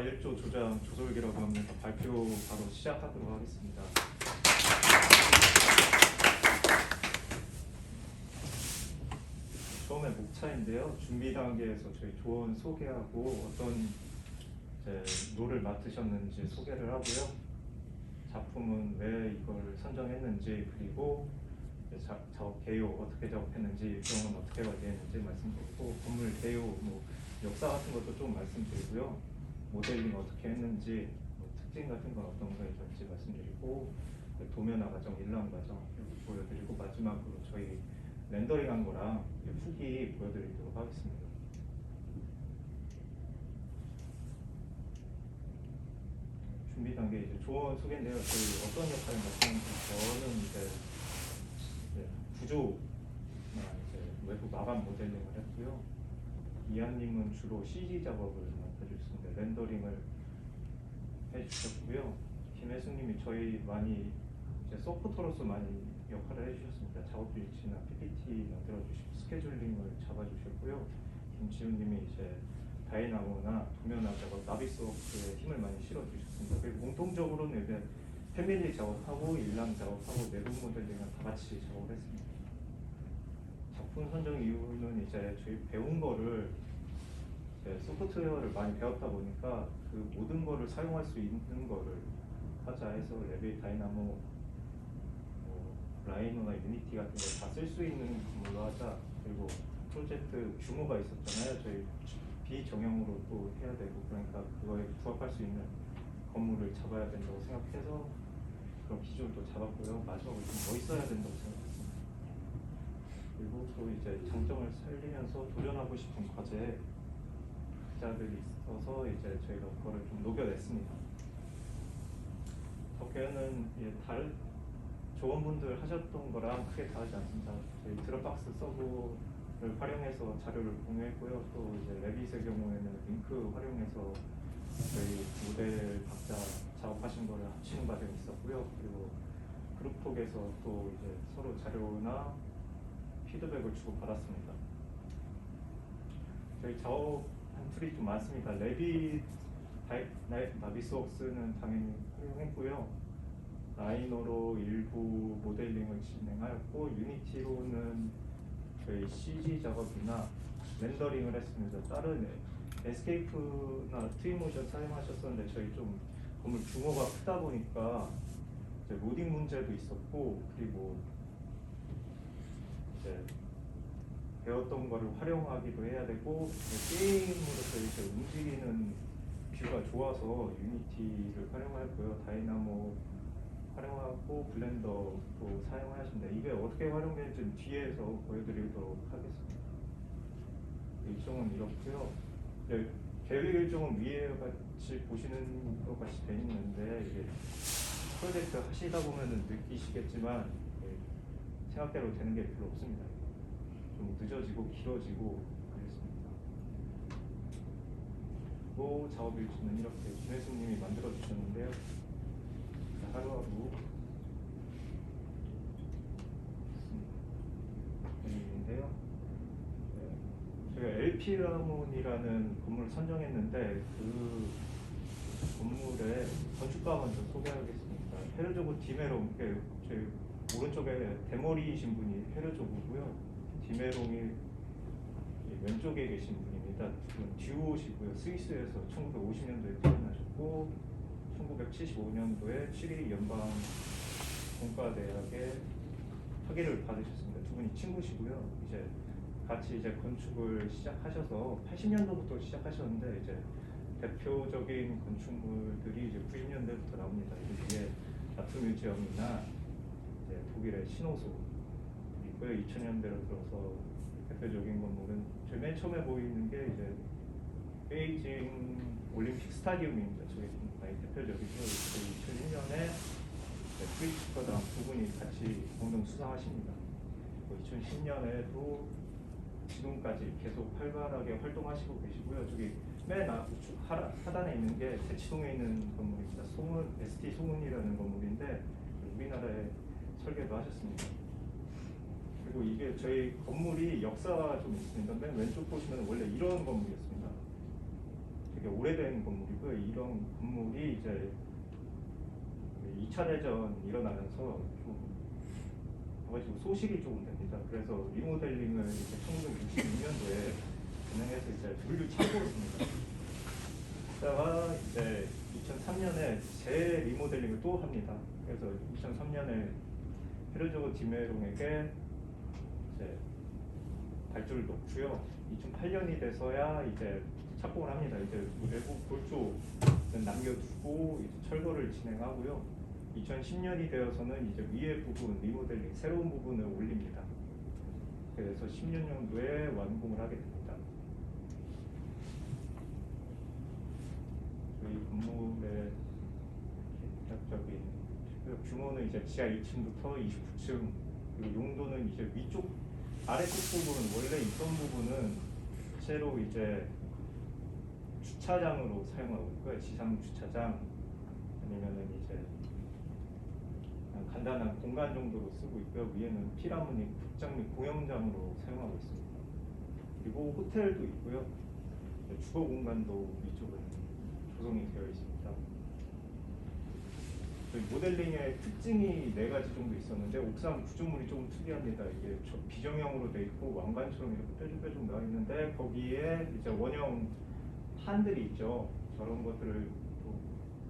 1조 조장 조솔기라고 합니다. 발표 바로 시작하도록 하겠습니다. 처음에 목차인데요. 준비 단계에서 저희 조언 소개하고 어떤 롤을 맡으셨는지 소개를 하고요. 작품은 왜 이걸 선정했는지, 그리고 작업 개요 어떻게 작업했는지, 그런 건 어떻게 관리했는지 말씀드리고, 건물 개요, 역사 같은 것도 좀 말씀드리고요. 모델링 어떻게 했는지, 특징 같은 건 어떤 거였는지 말씀드리고, 도면화 과정, 일람 과정 보여드리고, 마지막으로 저희 렌더링한 거랑 후기 보여드리도록 하겠습니다. 준비 단계 이제 조언 소개인데요. 저희 어떤 역할을 맡았는지, 저는 이제 구조나 이제 외부 마감 모델링을 했고요. 이한님은 주로 CG 작업을 맡아주셨습니다. 렌더링을 해주셨고요. 김혜수님이 저희 많이 이제 서포터로서 많이 역할을 해주셨습니다. 작업 일지나 PPT 만들어주시고 스케줄링을 잡아주셨고요. 김지훈님이 이제 다이나모나 도면화 작업, 나비스워크에 힘을 많이 실어주셨습니다. 그리고 공통적으로는 이제 패밀리 작업하고 일람 작업하고 내부 모델링을 다 같이 작업을 했습니다. 작품 선정 이유는 이제 저희 배운 거를 소프트웨어를 많이 배웠다 보니까 그 모든 거를 사용할 수 있는 거를 하자 해서 레빗, 다이나모, 라이노나 유니티 같은 걸 다 쓸 수 있는 건물로 하자. 그리고 프로젝트 규모가 있었잖아요. 저희 비정형으로 또 해야 되고, 그러니까 그거에 부합할 수 있는 건물을 잡아야 된다고 생각해서 그런 기준을 또 잡았고요. 마지막으로 좀 멋있어야 된다고 생각했습니다. 그리고 또 이제 장점을 살리면서 도전하고 싶은 과제에 기자들이 있어서 이제 저희가 그거를 좀 녹여냈습니다. 덕회는 조원분들 하셨던 거랑 크게 다르지 않습니다. 저희 드롭박스 서버를 활용해서 자료를 공유했고요. 또 이제 레빗의 경우에는 링크 활용해서 저희 모델 각자 작업하신 거를 합치는 과정이 있었고요. 그리고 그룹톡에서 또 이제 서로 자료나 피드백을 주고 받았습니다. 저희 작업한 툴이 좀 많습니다. 레빗, 나비스웍스는 당연히 활용했고요. 라이노로 일부 모델링을 진행하였고, 유니티로는 저희 CG 작업이나 렌더링을 했습니다. 다른 에스케이프나 트윈모션 사용하셨었는데 저희 좀 건물 규모가 크다 보니까 이제 로딩 문제도 있었고, 그리고 이제 배웠던 거를 활용하기도 해야 되고, 게임으로서 이제 움직이는 뷰가 좋아서 유니티를 활용하였고요. 다이나모 활용하고 블렌더도 사용하셨는데, 이게 어떻게 활용되는지는 뒤에서 보여드리도록 하겠습니다. 일정은 이렇고요. 계획 일정은 위에 같이 보시는 것 같이 되어 있는데, 이게 프로젝트 하시다 보면 느끼시겠지만 생각대로 되는 게 별로 없습니다. 좀 늦어지고 길어지고 그랬습니다. 또 작업 일지는 이렇게 김혜수님이 만들어 주셨는데요. 하루하루 있는데요. 제가 엘피라몬이라는 건물을 선정했는데, 그 건물의 건축가 먼저 소개하겠습니다. 헤르조그 디메롱, 저희 오른쪽에 대머리이신 분이 헤르조그고요. 디메롱이 왼쪽에 계신 분입니다. 듀오시고요. 스위스에서 1950년도에 태어나셨고 1975년도에 7위 연방 공과대학에 학위를 받으셨습니다. 두 분이 친구시고요. 이제 같이 건축을 시작하셔서 80년도부터 시작하셨는데, 이제 대표적인 건축물들이 이제 90년대부터 나옵니다. 이게 나트 뮤지엄이나 이제 독일의 신호수 있고요. 2000년대로 들어서 대표적인 건물은 제일 맨 처음에 보이는 게 이제 베이징 올림픽 스타디움입니다. 저게 많이 대표적이죠. 2001년에 프리츠커랑 두 분이 같이 공동 수상하십니다. 2010년에도 지금까지 계속 활발하게 활동하시고 계시고요. 저기 맨 하단에 있는 게 대치동에 있는 건물입니다. ST 송은이라는 건물인데 우리나라에 설계도 하셨습니다. 그리고 이게 저희 건물이 역사가 좀 있습니다. 맨 왼쪽 보시면 원래 이런 건물이었습니다. 되게 되게 오래된 건물이고요. 이런 건물이 이제 2차 대전 일어나면서 좀 가지고 소실이 조금 됩니다. 그래서 리모델링을 이제 1966년도에 진행해서 이제 물류 창고였습니다. 그러다가 이제 2003년에 재리모델링을 또 합니다. 그래서 2003년에 페르조고 디메롱에게 이제 발주를 놓고요. 2008년이 돼서야 이제 착공을 합니다. 이제 외부 골조는 남겨두고 이제 철거를 진행하고요. 2010년이 되어서는 이제 위에 부분 리모델링 새로운 부분을 올립니다. 그래서 16년도에 완공을 하게 됩니다. 저희 건물의 대략적인 규모는 이제 지하 2층부터 29층, 그리고 용도는 이제 위쪽 아래쪽 부분 원래 있던 부분은 새로 이제 주차장으로 사용하고 있고요. 지상 주차장 아니면은 이제 간단한 공간 정도로 쓰고 있고요. 위에는 피라모닉 극장 및 공연장으로 사용하고 있습니다. 그리고 호텔도 있고요. 주거 공간도 위쪽은 조성이 되어 있습니다. 저희 모델링의 특징이 4가지 정도 있었는데 옥상 구조물이 조금 특이합니다. 이게 비정형으로 돼 있고 왕관처럼 이렇게 뾰족뾰족 나와 있는데 거기에 이제 원형 판들이 있죠. 저런 것들을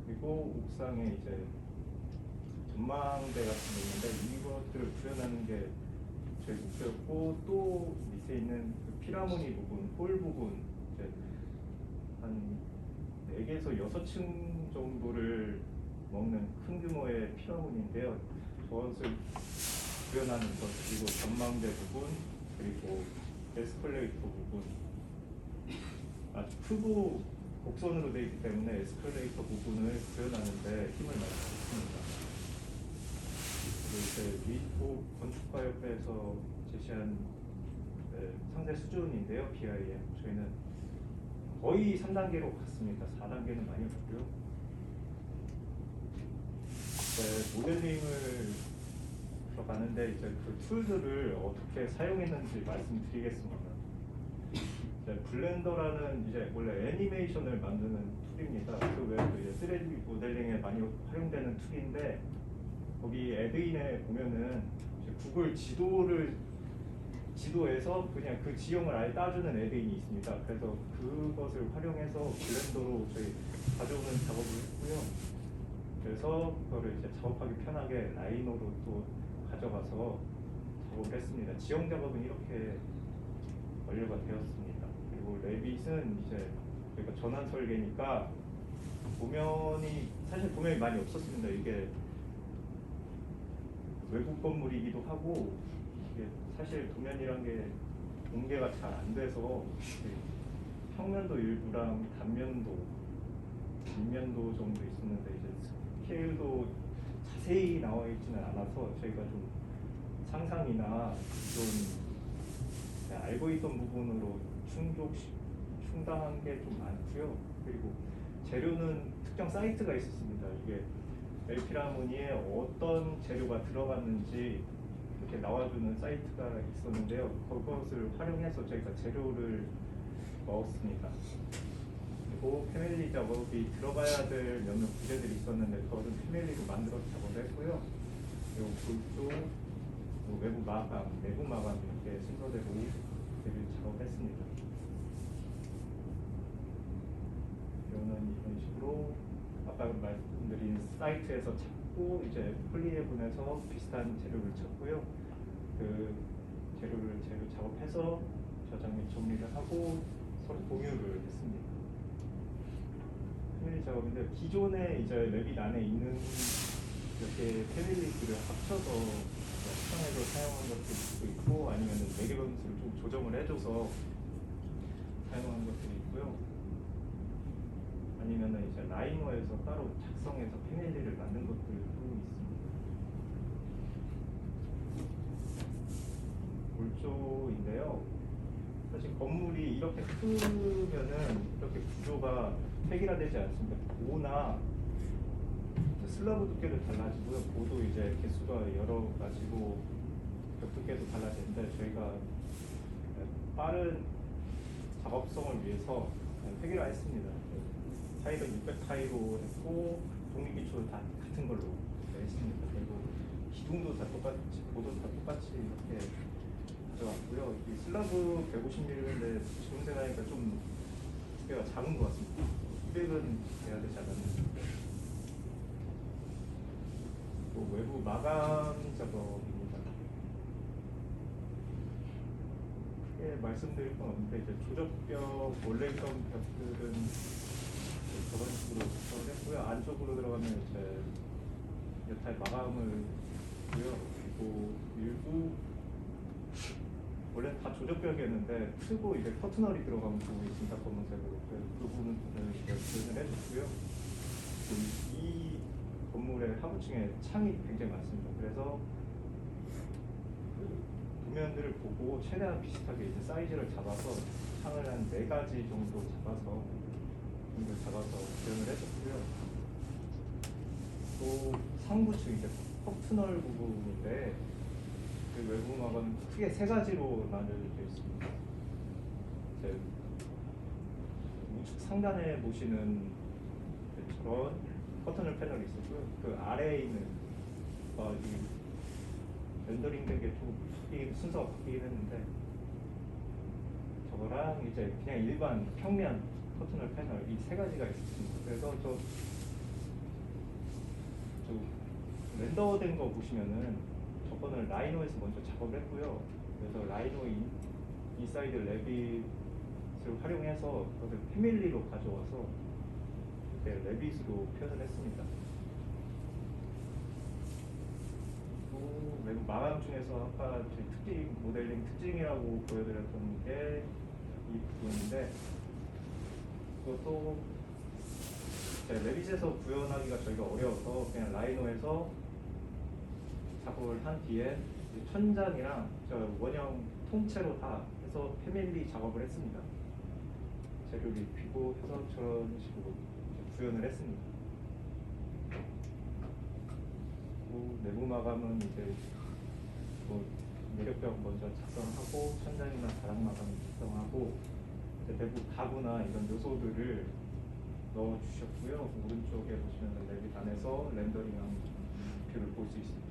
그리고 옥상에 이제 전망대 같은 게 있는데 이것들을 구현하는 게 저희 목표였고 또 밑에 있는 그 피라모니 부분, 홀 부분 이제 한 4개에서 6층 정도를 먹는 큰 규모의 피라모니인데요. 저것을 구현하는 것 그리고 전망대 부분 그리고 에스컬레이터 부분 아주 크고 곡선으로 되어 있기 때문에 에스컬레이터 부분을 구현하는데 힘을 많이 썼습니다. 이제 미국 건축가협회에서 제시한 상세 수준인데요. BIM 저희는 거의 3단계로 갔습니다. 4단계는 많이 없고요. 모델링을 들어가는데 이제 그 툴들을 어떻게 사용했는지 말씀드리겠습니다. 블렌더라는 이제 원래 애니메이션을 만드는 툴입니다. 그 외에도 이제 3D 모델링에 많이 활용되는 툴인데 거기 애드인에 보면은 이제 구글 지도에서 그냥 그 지형을 아예 따주는 애드인이 있습니다. 그래서 그것을 활용해서 블렌더로 저희 가져오는 작업을 했고요. 그래서 그거를 이제 작업하기 편하게 라이너로 또 가져가서 작업을 했습니다. 지형 작업은 이렇게 완료가 되었습니다. 그리고 레빗은 이제 저희가 전환 설계니까 사실 도면이 많이 없었습니다. 이게 외국 건물이기도 하고 이게 사실 도면이란 게 공개가 잘 안 돼서 평면도 일부랑 단면도, 뒷면도 정도 있었는데 이제 스케일도 자세히 나와 있지는 않아서 저희가 좀 상상이나 좀 알고 있던 부분으로 충당한 게 좀 많고요. 그리고 재료는 특정 사이트가 있었습니다. 이게 멜피라모니에 어떤 재료가 들어갔는지 이렇게 나와주는 사이트가 있었는데요. 그것을 활용해서 저희가 재료를 넣었습니다. 그리고 패밀리 작업이 들어가야 될 몇몇 부재들이 있었는데 그것은 패밀리로 만들어서 작업을 했고요. 그리고 골조, 외부 마감, 내부 마감 이렇게 순서대로 작업했습니다. 이거는 이런 식으로 아까 말씀드린 사이트에서 찾고 이제 폴리에 보내서 비슷한 재료를 찾고요. 그 재료 작업해서 저장 및 정리를 하고 서로 공유를 했습니다. 패밀리 작업인데 기존에 이제 레빗 안에 있는 이렇게 패밀리들을 합쳐서 수정해서 사용한 것도 있고 아니면 레리건스를 좀 조정을 해줘서 사용한 것도 있고요. 아니면은 이제 라이너에서 따로 작성해서 패밀리를 만든 것들도 있습니다. 골조인데요. 사실 건물이 이렇게 크면은 이렇게 구조가 획일화되지 않습니다. 보나 슬라브 두께도 달라지고요. 보도 이제 개수가 여러 가지고 벽 두께도 달라지는데 저희가 빠른 작업성을 위해서 획일화했습니다. 파일은 600파이로 했고 독립기초 다 같은 걸로 했습니다. 그리고 기둥도 다 똑같이, 보도 다 똑같이 이렇게 가져왔고요. 이 슬라브 150mm인데 지금 생각하니까 좀 두께가 작은 것 같습니다. 200은 돼야 되지 않았는데. 또 외부 마감 작업입니다. 크게 말씀드릴 건 없는데 이제 조적벽 원래 있던 벽들은 저런 식으로 구성을 했고요. 안쪽으로 들어가면 이제 여타의 마감을 했고요. 그리고 일부 원래 다 조적벽이었는데 트고 이제 커튼널이 들어간 부분이 진짜 검은색으로 그 부분을 표현을 해줬고요. 이 건물의 하부층에 창이 굉장히 많습니다. 그래서 그 도면들을 보고 최대한 비슷하게 이제 사이즈를 잡아서 창을 한 4가지 정도 잡아서 표현을 해줬고요. 또 상부층 이제 커튼널 부분인데 그 외부 마감은 크게 3가지로 나뉘어져 있습니다. 이제 우측 상단에 보시는 저런 커튼널 패널이 있었고요. 그 아래에 있는 이 렌더링 된 게 좀 순서가 바뀌긴 했는데 저거랑 이제 그냥 일반 평면 커튼널 패널 이 3가지가 있었습니다. 그래서 저 렌더된 거 보시면은 저거는 라이노에서 먼저 작업을 했고요. 그래서 라이노 인사이드 레빗을 활용해서 그것을 패밀리로 가져와서 레빗으로 표현을 했습니다. 또 외부 마감 중에서 아까 저희 특징 모델링 특징이라고 보여드렸던 게 이 부분인데 그것도 레빗에서 구현하기가 저희가 어려워서 그냥 라이노에서 작업을 한 뒤에 천장이랑 저 원형 통째로 다 해서 패밀리 작업을 했습니다. 재료를 입히고 해서 저런 식으로 구현을 했습니다. 내부 마감은 이제 내력벽 먼저 작성하고 천장이나 바닥 마감 작성하고 내부 가구나 이런 요소들을 넣어 주셨고요. 오른쪽에 보시면 레빗 안에서 렌더링한 뷰를 볼 수 있습니다.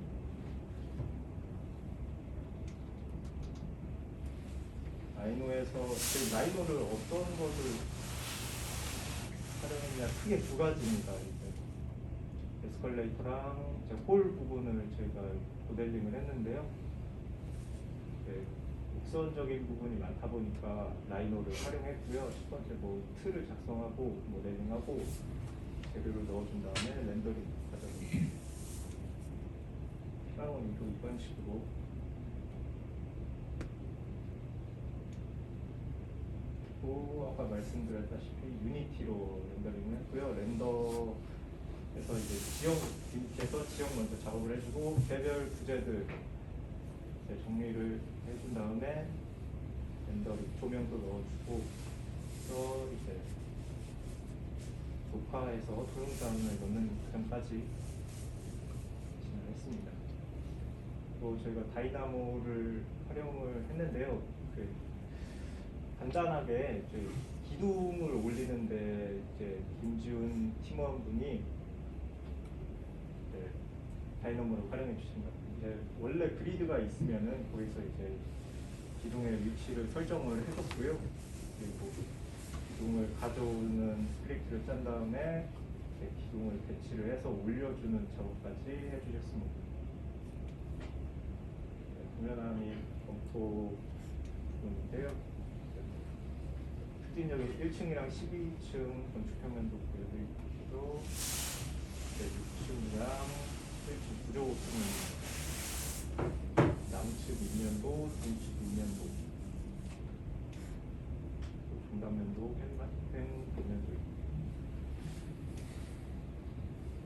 라이노에서 라이노를 어떤 것을 활용했냐 크게 2가지입니다. 에스컬레이터랑 홀 부분을 저희가 모델링을 했는데요. 곡선적인 부분이 많다 보니까 라이노를 활용했고요. 첫 번째 틀을 작성하고 모델링하고 재료를 넣어준 다음에 렌더링 과정입니다. 플라워님도 이런 식으로 또 아까 말씀드렸다시피 유니티로 렌더링을 했고요. 렌더에서 이제 지역 먼저 작업을 해주고 개별 부재들 정리를 해준 다음에 렌더링 조명도 넣어주고 또 이제 녹화해서 동영상을 넣는 과정까지 진행을 했습니다. 또 저희가 다이나모를 활용을 했는데요. 간단하게 저희 기둥을 올리는데 이제 김지훈 팀원분이 다이나모를 활용해 주십니다. 이제 원래 그리드가 있으면은 거기서 이제 기둥의 위치를 설정을 해줬고요. 그리고 기둥을 가져오는 스크립트를 짠 다음에 기둥을 배치를 해서 올려주는 작업까지 해주셨습니다. 도면함이 검토 부분인데요. 특징적인 1층이랑 12층 건축평면도 보여드리고 6층이랑 1층 구조부분입니다. 남측 입면도, 중측 입면도, 중단면도, 횡도면도 있고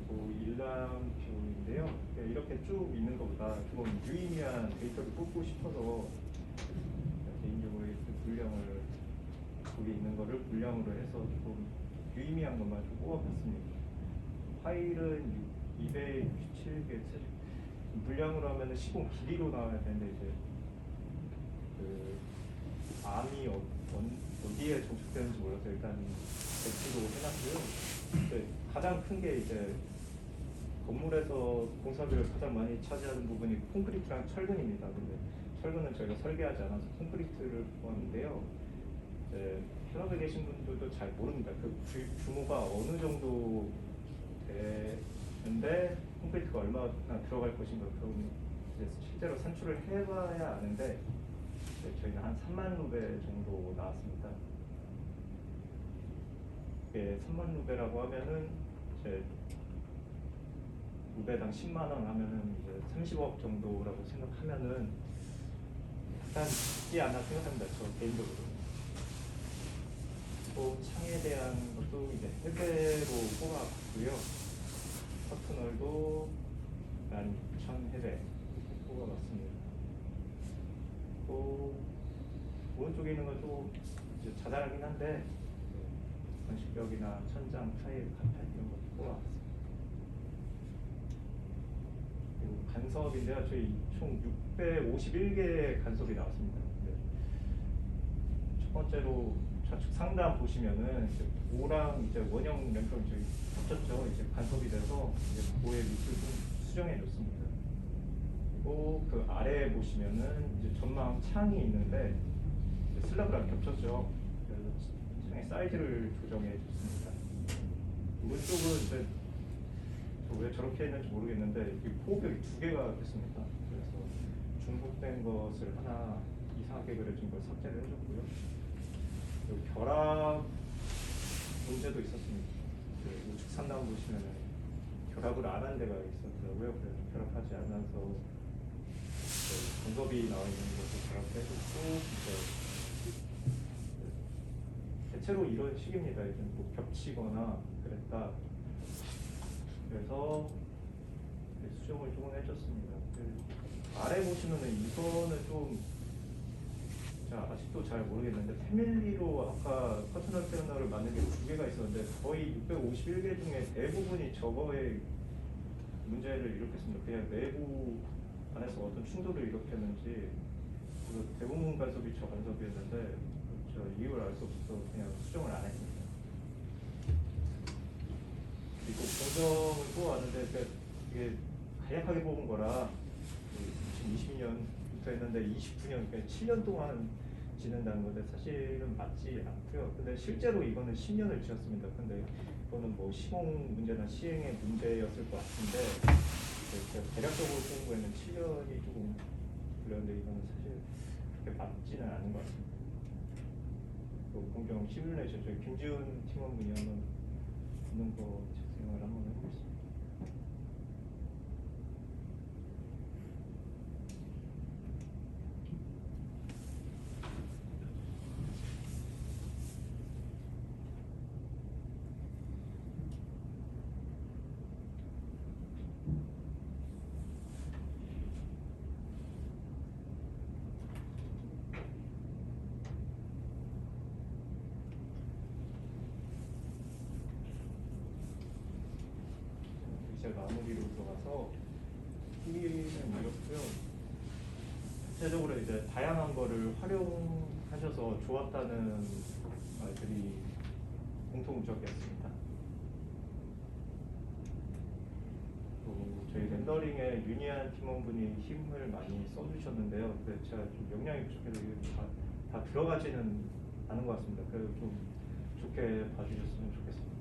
그리고 일람표인데요. 이렇게 쭉 있는 것보다 좀 유의미한 데이터를 뽑고 싶어서 개인적으로 분량을 거기 있는 거를 분량으로 해서 조금 유의미한 것만 좀 뽑아봤습니다. 파일은 267개 분량으로 하면 시공 길이로 나와야 되는데 이제 그 암이 어디에 정착되는지 몰라서 일단 배치로 해놨고요. 이제 가장 큰 게 이제 건물에서 공사비를 가장 많이 차지하는 부분이 콘크리트랑 철근입니다. 근데 철근은 저희가 설계하지 않아서 콘크리트를 구하는데요. 이제 현업에 계신 분들도 잘 모릅니다. 그 규모가 어느 정도 되는데 콘크리트가 얼마나 들어갈 것인가, 그건 이제 실제로 산출을 해봐야 아는데, 저희는 한 3만 루베 정도 나왔습니다. 이게 3만 루베라고 하면은 이제 루베당 10만 원 하면은 이제 30억 정도라고 생각하면은 약간 쉽지 않나 생각합니다. 저 개인적으로. 또 창에 대한 것도 이제 해배로 뽑아봤고요. 커튼홀도 12,000해배 뽑아봤습니다. 또 오른쪽에 있는 것도 이제 자잘하긴 한데 건식벽이나 천장, 타일, 간판 이런 것도 뽑아봤습니다. 그리고 간섭인데요. 저희 총 651개 간섭이 나왔습니다. 첫 번째로 좌측 상단 보시면은 이제 고랑 이제 원형 램프를 저희 합쳤죠. 이제 간섭이 돼서 이제 고의 밑을 좀 수정해 줬습니다. 그리고 그 아래에 보시면은 이제 전망 창이 있는데 슬라브랑 겹쳤죠. 그래서 창의 사이즈를 조정해 줬습니다. 오른쪽은 이제 왜 저렇게 했는지 모르겠는데 이 포격이 2개가 됐습니다. 그래서 중복된 것을 하나 이상하게 그려진 걸 삭제를 해줬고요. 그리고 결합 문제도 있었습니다. 그 우측 상단 보시면 결합을 안 한 데가 있었더라고요. 그래서 결합하지 않아서 공급이 나와 있는 것을 결합을 해줬고, 대체로 이런 식입니다. 이제 뭐 겹치거나 그랬다. 그래서 수정을 조금 해줬습니다. 아래 보시면은 이거는 좀 아직도 잘 모르겠는데, 패밀리로 아까 커튼홀 패널을 만든 게 2개가 있었는데 거의 651개 중에 대부분이 저거에 문제를 일으켰습니다. 그냥 내부 안에서 어떤 충돌을 일으켰는지, 대부분 간섭이 저 간섭이었는데 저 이유를 알 수 없어서 그냥 수정을 안 했습니다. 그리고 공정을 뽑아왔는데 이게 간략하게 뽑은 거라 2020년부터 했는데 29년, 그러니까 7년 동안 지낸다는 건데 사실은 맞지 않고요. 근데 실제로 이거는 10년을 지었습니다. 근데 이거는 뭐 시공 문제나 시행의 문제였을 것 같은데, 제가 대략적으로 뽑은 거에는 7년이 조금 걸렸는데 이거는 사실 그렇게 맞지는 않은 것 같습니다. 또 공정 시뮬레이션 저희 김지훈 팀원분이 한번 있는 거 작성을 한번 해보겠습니다. 이제 마무리로 들어가서 후기는 이렇고요. 전체적으로 이제 다양한 거를 활용하셔서 좋았다는 말들이 공통적이었습니다. 또 저희 렌더링에 유니한 팀원분이 힘을 많이 써주셨는데요. 근데 제가 좀 역량이 부족해서 이게 다 들어가지는 않은 것 같습니다. 그래서 좀 좋게 봐주셨으면 좋겠습니다.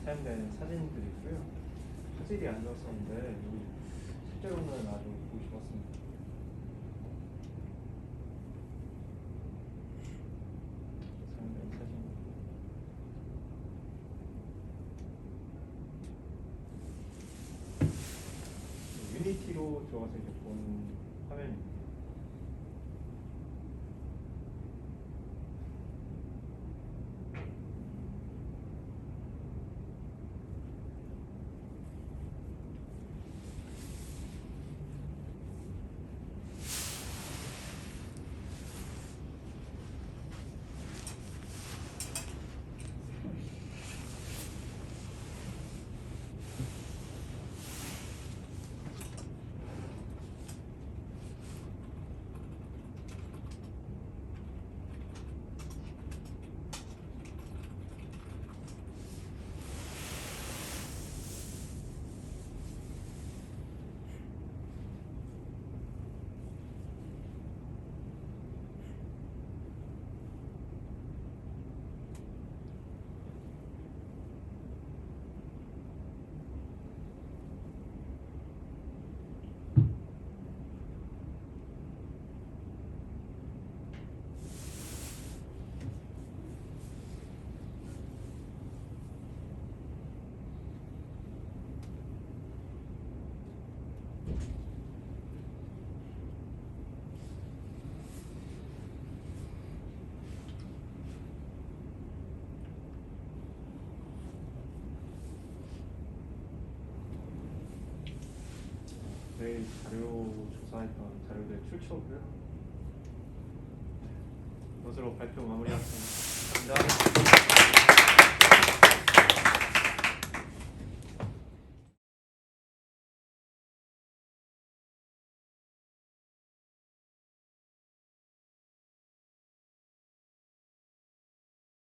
사용된 사진들이고요. 화질이 안 좋았었는데 실제로는 아주 보기 좋았습니다. 사용된 사진. 유니티로 들어가서 이제 본 화면입니다. 저희 자료 조사했던 자료들 출처고요. 이것으로 발표 마무리하겠습니다. 감사합니다.